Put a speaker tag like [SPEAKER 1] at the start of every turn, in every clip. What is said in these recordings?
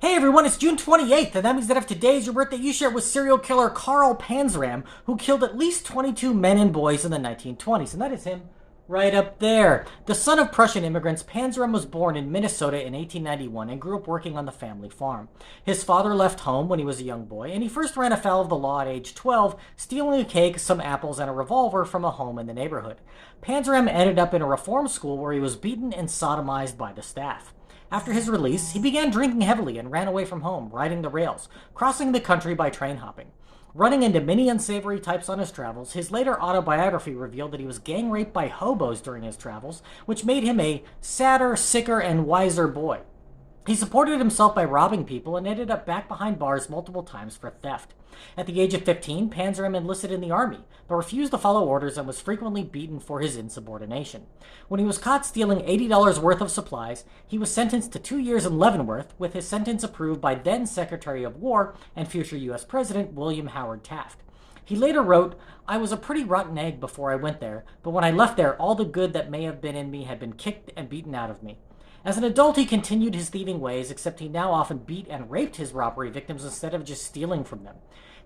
[SPEAKER 1] Hey everyone, it's June 28th, and that means that if today is your birthday, you share it with serial killer Carl Panzram, who killed at least 22 men and boys in the 1920s, and that is him right up there. The son of Prussian immigrants, Panzram was born in Minnesota in 1891 and grew up working on the family farm. His father left home when he was a young boy, and he first ran afoul of the law at age 12, stealing a cake, some apples, and a revolver from a home in the neighborhood. Panzram ended up in a reform school where he was beaten and sodomized by the staff. After his release, he began drinking heavily and ran away from home, riding the rails, crossing the country by train hopping. Running into many unsavory types on his travels, his later autobiography revealed that he was gang raped by hobos during his travels, which made him a sadder, sicker, and wiser boy. He supported himself by robbing people and ended up back behind bars multiple times for theft. At the age of 15, Panzram enlisted in the army, but refused to follow orders and was frequently beaten for his insubordination. When he was caught stealing $80 worth of supplies, he was sentenced to 2 years in Leavenworth, with his sentence approved by then Secretary of War and future U.S. President William Howard Taft. He later wrote, "I was a pretty rotten egg before I went there, but when I left there, all the good that may have been in me had been kicked and beaten out of me." As an adult, he continued his thieving ways, except he now often beat and raped his robbery victims instead of just stealing from them.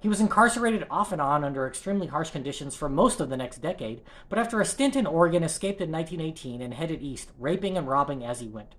[SPEAKER 1] He was incarcerated off and on under extremely harsh conditions for most of the next decade, but after a stint in Oregon, escaped in 1918 and headed east, raping and robbing as he went.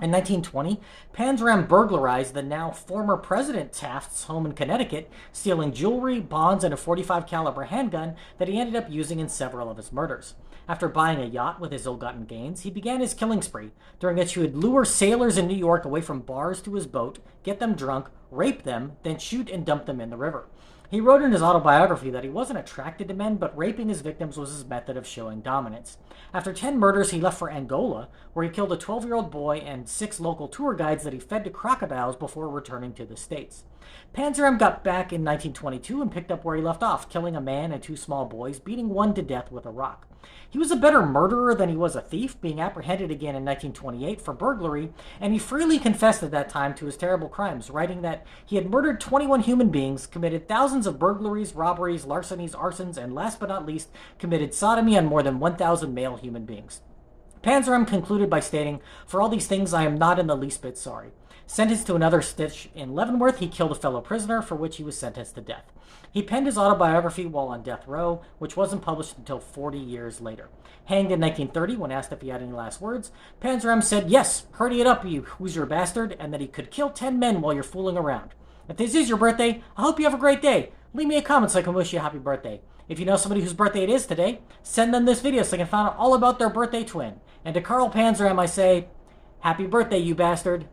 [SPEAKER 1] In 1920, Panzram burglarized the now former President Taft's home in Connecticut, stealing jewelry, bonds, and a .45 caliber handgun that he ended up using in several of his murders. After buying a yacht with his ill-gotten gains, he began his killing spree, during which he would lure sailors in New York away from bars to his boat, get them drunk, rape them, then shoot and dump them in the river. He wrote in his autobiography that he wasn't attracted to men, but raping his victims was his method of showing dominance. After 10 murders, he left for Angola, where he killed a 12-year-old boy and 6 local tour guides that he fed to crocodiles before returning to the States. Panzram got back in 1922 and picked up where he left off, killing a man and 2 small boys, beating one to death with a rock. He was a better murderer than he was a thief, being apprehended again in 1928 for burglary, and he freely confessed at that time to his terrible crimes, writing that he had murdered 21 human beings, committed thousands of burglaries, robberies, larcenies, arsons, and last but not least, committed sodomy on more than 1,000 male human beings. Panzram concluded by stating, "For all these things I am not in the least bit sorry." Sentenced to another stitch in Leavenworth, he killed a fellow prisoner, for which he was sentenced to death. He penned his autobiography while on death row, which wasn't published until 40 years later. Hanged in 1930, when asked if he had any last words, Panzram said, "Yes, hurry it up, you Hoosier bastard," and that he could kill 10 men while you're fooling around. If this is your birthday, I hope you have a great day. Leave me a comment so I can wish you a happy birthday. If you know somebody whose birthday it is today, send them this video so they can find out all about their birthday twin. And to Carl Panzram, I say, happy birthday, you bastard.